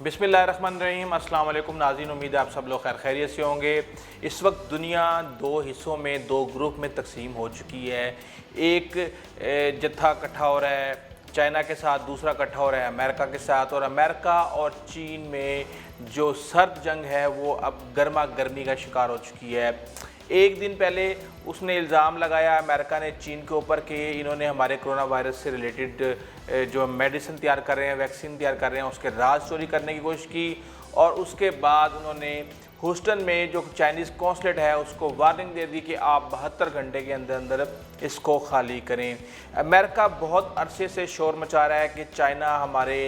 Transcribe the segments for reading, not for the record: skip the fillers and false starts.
बिस्मिल्लाहिर्रहमानिर्रहीम, अस्सलाम वालेकुम नाज़रीन। उम्मीद है आप सब लोग खैर खैरियत से होंगे। इस वक्त दुनिया दो हिस्सों में, दो ग्रुप में तकसीम हो चुकी है। एक जत्था इकट्ठा हो रहा है चाइना के साथ, दूसरा इकट्ठा हो रहा है अमेरिका के साथ। और अमेरिका और चीन में जो सर्द जंग है वो अब गर्मा गर्मी का शिकार हो चुकी है। एक दिन पहले उसने इल्ज़ाम लगाया अमेरिका ने चीन के ऊपर कि इन्होंने हमारे कोरोना वायरस से रिलेटेड जो मेडिसिन तैयार कर रहे हैं, वैक्सीन तैयार कर रहे हैं, उसके राज चोरी करने की कोशिश की। और उसके बाद उन्होंने ह्यूस्टन में जो चाइनीज़ कौंसलेट है उसको वार्निंग दे दी कि आप 72 घंटे के अंदर अंदर इसको खाली करें। अमेरिका बहुत अरसे से शोर मचा रहा है कि चाइना हमारे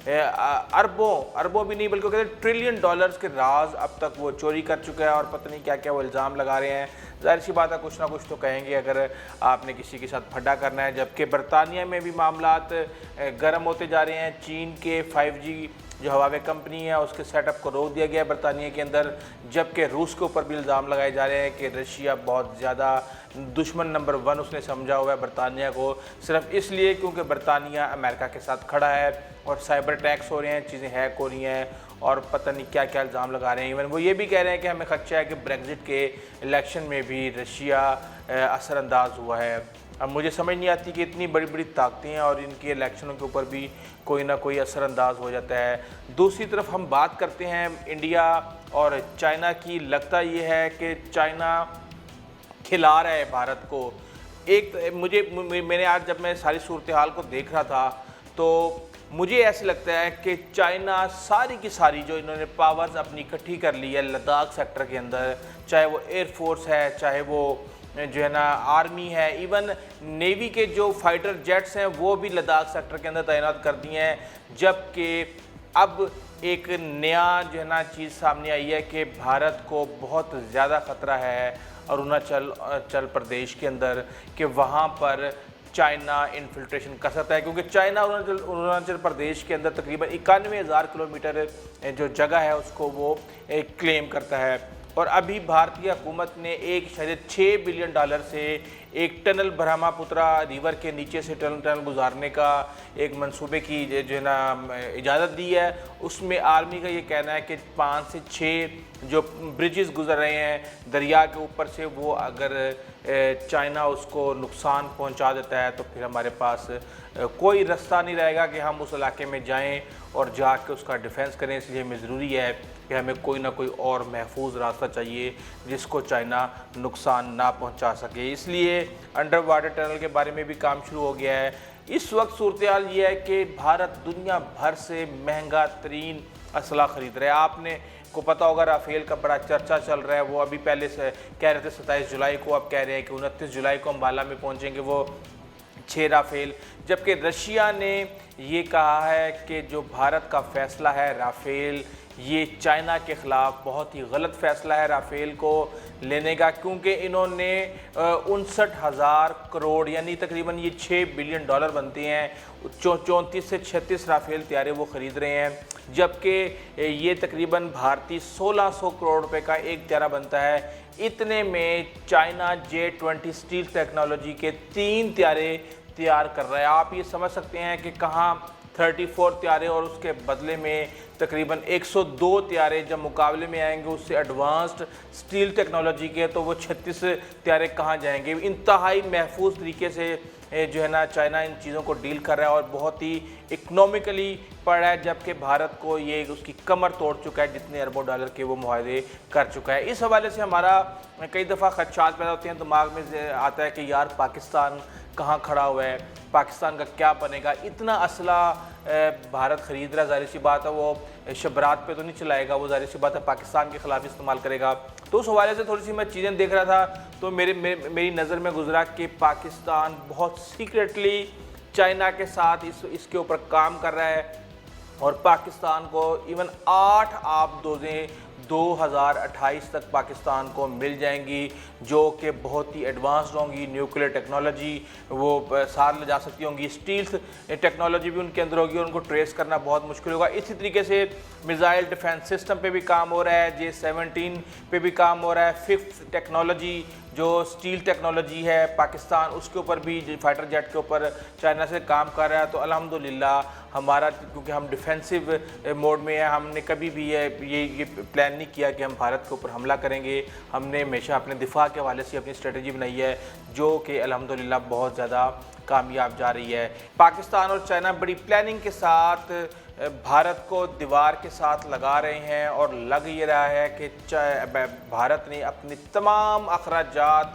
अरबों भी नहीं बल्कि कहते $1 ट्रिलियन के राज अब तक वो चोरी कर चुका है। और पता नहीं क्या क्या वो इल्ज़ाम लगा रहे हैं। जाहिर सी बात है कुछ ना कुछ तो कहेंगे अगर आपने किसी के साथ फड्डा करना है। जबकि बरतानिया में भी मामलात गर्म होते जा रहे हैं। चीन के 5G जो हवावे कंपनी है उसके सेटअप को रोक दिया गया है बरतानिया के अंदर। जबकि रूस के ऊपर भी इल्ज़ाम लगाए जा रहे हैं कि रशिया बहुत ज़्यादा दुश्मन नंबर 1 उसने समझा हुआ है बरतानिया को, सिर्फ इसलिए क्योंकि बरतानिया अमेरिका के साथ खड़ा है। और साइबर अटैक्स हो रहे हैं, चीज़ें हैक हो रही हैं और पता नहीं क्या क्या इल्ज़ाम लगा रहे हैं। इवन वो ये भी कह रहे हैं कि हमें खदशा है कि ब्रेग्जिट के इलेक्शन में भी रशिया असरअंदाज हुआ है। अब मुझे समझ नहीं आती कि इतनी बड़ी बड़ी ताकतें हैं और इनके इलेक्शनों के ऊपर भी कोई ना कोई असरअंदाज हो जाता है। दूसरी तरफ हम बात करते हैं इंडिया और चाइना की। लगता ये है कि चाइना खिला रहा है भारत को। मैंने आज जब मैं सारी सूरत हाल को देख रहा था तो मुझे ऐसे लगता है कि चाइना सारी की सारी जो इन्होंने पावर्स अपनी इकट्ठी कर ली है लद्दाख सेक्टर के अंदर, चाहे वो एयरफोर्स है, चाहे वो जो है ना आर्मी है, इवन नेवी के जो फाइटर जेट्स हैं वो भी लद्दाख सेक्टर के अंदर तैनात कर दिए हैं। जबकि अब एक नया जो है ना चीज़ सामने आई है कि भारत को बहुत ज़्यादा ख़तरा है अरुणाचल प्रदेश के अंदर, कि वहाँ पर चाइना इन्फिल्ट्रेशन कर सकता है। क्योंकि चाइना अरुणाचल प्रदेश के अंदर तकरीबन 91,000 किलोमीटर जो जगह है उसको वो क्लेम करता है। और अभी भारतीय हुकूमत ने $1.6 बिलियन से एक टनल ब्रह्मपुत्रा रिवर के नीचे से टनल गुजारने का एक मंसूबे की जो है ना इजाज़त दी है। उसमें आर्मी का ये कहना है कि 5 से 6 जो ब्रिजेस गुजर रहे हैं दरिया के ऊपर से, वो अगर चाइना उसको नुकसान पहुंचा देता है तो फिर हमारे पास कोई रास्ता नहीं रहेगा कि हम उस इलाके में जाएं और जाके उसका डिफेंस करें। इसलिए हमें ज़रूरी है कि हमें कोई ना कोई और महफूज रास्ता चाहिए जिसको चाइना नुकसान ना पहुंचा सके। इसलिए अंडर वाटर टनल के बारे में भी काम शुरू हो गया है। इस वक्त सूरत हाल ये है कि भारत दुनिया भर से महंगा तरीन असला ख़रीद रहा है। आपने को पता होगा राफेल का बड़ा चर्चा चल रहा है। वो अभी पहले से कह रहे थे 27 जुलाई को, अब कह रहे हैं कि 29 जुलाई को अम्बाला में पहुंचेंगे वो 6 राफेल। जबकि रशिया ने ये कहा है कि जो भारत का फ़ैसला है राफेल, ये चाइना के ख़िलाफ़ बहुत ही गलत फ़ैसला है राफेल को लेने का, क्योंकि इन्होंने 59,000 करोड़ यानी तकरीबन ये $6 बिलियन बनते हैं, 34 से 36 राफेल तैयारे वो ख़रीद रहे हैं। जबकि ये तकरीबन भारतीय 1600 करोड़ रुपए का एक तैयारा बनता है। इतने में चाइना J-20 स्टील टेक्नोलॉजी के 3 तैयारे तैयार कर रहा है। आप ये समझ सकते हैं कि कहाँ 34 तैयारे और उसके बदले में तकरीबन 102 तैयारे जब मुकाबले में आएंगे उससे एडवांस्ड स्टील टेक्नोलॉजी के, तो वो 36 तैयारे कहाँ जाएंगे। इंतहाई महफूज तरीके से जो है ना चाइना इन चीज़ों को डील कर रहा है और बहुत ही इकनॉमिकली पड़ रहा है। जबकि भारत को ये उसकी कमर तोड़ चुका है, जितने अरबों डॉलर के वो मुआहदे कर चुका है। इस हवाले से हमारा कई दफ़ा खदशात पैदा होते हैं, दिमाग में आता है कि यार पाकिस्तान कहाँ खड़ा हुआ है, पाकिस्तान का क्या बनेगा। इतना असला भारत ख़रीद रहा है, ज़ाहिर सी बात है वो शबरात पे तो नहीं चलाएगा, वो ज़ाहिर सी बात है पाकिस्तान के ख़िलाफ़ इस्तेमाल करेगा। तो उस हवाले से थोड़ी सी मैं चीज़ें देख रहा था तो मेरी नज़र में गुजरा कि पाकिस्तान बहुत सीक्रेटली चाइना के साथ इसके ऊपर काम कर रहा है। और पाकिस्तान को इवन 8 आब डोज़ें 2028 तक पाकिस्तान को मिल जाएंगी, जो कि बहुत ही एडवांस्ड होंगी। न्यूक्लियर टेक्नोलॉजी वो साथ ले जा सकती होंगी, स्टील्थ टेक्नोलॉजी भी उनके अंदर होगी, उनको ट्रेस करना बहुत मुश्किल होगा। इसी तरीके से मिसाइल डिफेंस सिस्टम पे भी काम हो रहा है, J-17 पे भी काम हो रहा है। 5th टेक्नोलॉजी जो स्टील टेक्नोलॉजी है पाकिस्तान, उसके ऊपर भी फाइटर जेट के ऊपर चाइना से काम कर रहा है। तो अल्हम्दुलिल्लाह हमारा, क्योंकि हम डिफेंसिव मोड में है, हमने कभी भी ये प्लान नहीं किया कि हम भारत के ऊपर हमला करेंगे। हमने हमेशा अपने दिफा के हवाले से अपनी स्ट्रेटजी बनाई है, जो कि अल्हम्दुलिल्लाह बहुत ज़्यादा कामयाब जा रही है। पाकिस्तान और चाइना बड़ी प्लानिंग के साथ भारत को दीवार के साथ लगा रहे हैं, और लग ये रहा है कि भारत ने अपने तमाम अखराजात,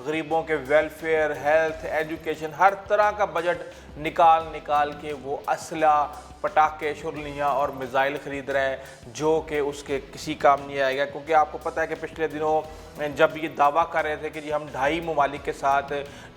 गरीबों के वेलफेयर, हेल्थ, एजुकेशन, हर तरह का बजट निकाल के वो असला, पटाखे, शुरलियाँ और मिज़ाइल ख़रीद रहा है, जो कि उसके किसी काम नहीं आएगा। क्योंकि आपको पता है कि पिछले दिनों जब ये दावा कर रहे थे कि जी हम 2.5 ममालिक के साथ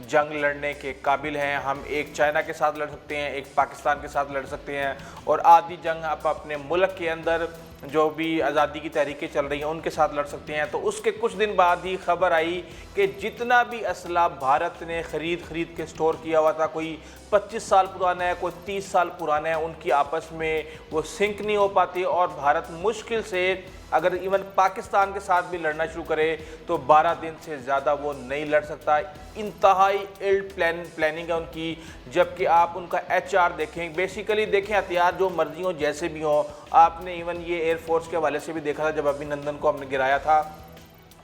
जंग लड़ने के काबिल हैं, हम एक चाइना के साथ लड़ सकते हैं, एक पाकिस्तान के साथ लड़ सकते हैं, और आधी जंग आप अपने मुल्क के अंदर जो भी आज़ादी की तहरीकें चल रही हैं उनके साथ लड़ सकते हैं। तो उसके कुछ दिन बाद ही खबर आई कि जितना भी असला भारत ने ख़रीद के स्टोर किया हुआ था, कोई 25 साल पुराना है, कोई 30 साल पुराना है, उनकी आपस में वो सिंक नहीं हो पाती, और भारत मुश्किल से अगर इवन पाकिस्तान के साथ भी लड़ना शुरू करे तो 12 दिन से ज़्यादा वो नहीं लड़ सकता। इंतहाई इल्ड प्लानिंग है उनकी। जबकि आप उनका HR देखें, बेसिकली देखें, हथियार जो मर्जी हो, जैसे भी हो। आपने इवन ये एयरफोर्स के हवाले से भी देखा था जब अभिनंदन को हमने गिराया था,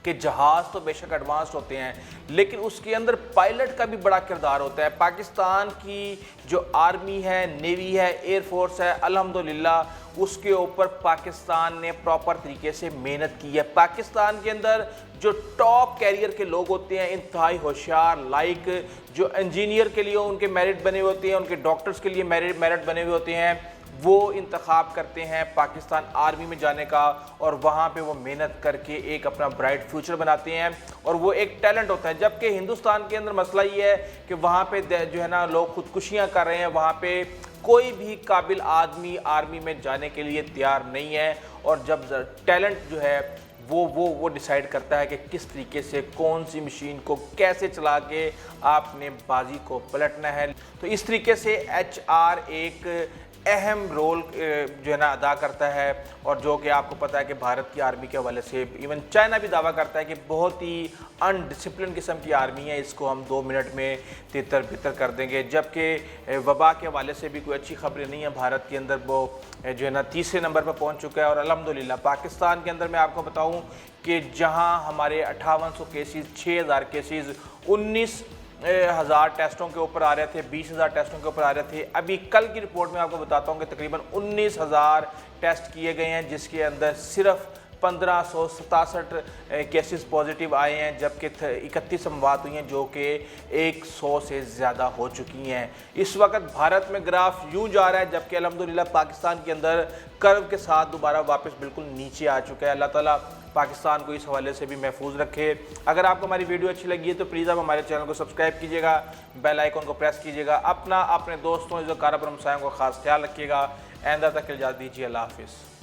कि जहाज़ तो बेशक एडवांस्ड होते हैं, लेकिन उसके अंदर पायलट का भी बड़ा किरदार होता है। पाकिस्तान की जो आर्मी है, नेवी है, एयरफोर्स है, अल्हम्दुलिल्लाह उसके ऊपर पाकिस्तान ने प्रॉपर तरीके से मेहनत की है। पाकिस्तान के अंदर जो टॉप कैरियर के लोग होते हैं, इंतहाई होशियार, लाइक जो इंजीनियर के लिए उनके मेरिट बने हुए होते हैं, उनके डॉक्टर्स के लिए मेरिट बने हुए होते हैं, वो इंतखाब करते हैं पाकिस्तान आर्मी में जाने का, और वहाँ पे वो मेहनत करके एक अपना ब्राइट फ्यूचर बनाते हैं, और वो एक टैलेंट होता है। जबकि हिंदुस्तान के अंदर मसला ये है कि वहाँ पे जो है ना लोग खुदकुशियाँ कर रहे हैं, वहाँ पे कोई भी काबिल आदमी आर्मी में जाने के लिए तैयार नहीं है। और जब टैलेंट जो है वो डिसाइड करता है कि किस तरीके से कौन सी मशीन को कैसे चला के आपने बाजी को पलटना है। तो इस तरीके से HR एक अहम रोल जो है ना अदा करता है, और जो कि आपको पता है कि भारत की आर्मी के हवाले से इवन चाइना भी दावा करता है कि बहुत ही अनडिसिप्लिन किस्म की आर्मी है, इसको हम 2 मिनट में तितर बितर कर देंगे। जबकि वबा के हवाले से भी कोई अच्छी खबरें नहीं है। भारत के अंदर वो जो है ना 3रे नंबर पर पहुंच चुका है। और अल्हम्दुलिल्लाह पाकिस्तान के अंदर मैं आपको बताऊं कि जहां हमारे 5800 केसेस, 6000 केसेस, 19,000 टेस्टों के ऊपर आ रहे थे, 20,000 टेस्टों के ऊपर आ रहे थे, अभी कल की रिपोर्ट में आपको बताता हूं कि तकरीबन 19,000 टेस्ट किए गए हैं, जिसके अंदर सिर्फ 1567 केसेस पॉजिटिव आए हैं, जबकि 31 अमवात हुई हैं, जो कि 100 से ज़्यादा हो चुकी हैं। इस वक्त भारत में ग्राफ यूँ जा रहा है, जबकि अल्हम्दुलिल्लाह पाकिस्तान के अंदर कर्व के साथ दोबारा वापस बिल्कुल नीचे आ चुका है। अल्लाह ताला पाकिस्तान को इस हवाले से भी महफूज रखे। अगर आपको हमारी वीडियो अच्छी लगी है तो प्लीज़ आप हमारे चैनल को सब्सक्राइब कीजिएगा, बेल आइकन को प्रेस कीजिएगा, अपने दोस्तों, इज़्ज़तकारों और हमसायों को खास ख्याल रखिएगा। आइंदा तक इजाज़त दीजिए। अल्लाह हाफ़िज़।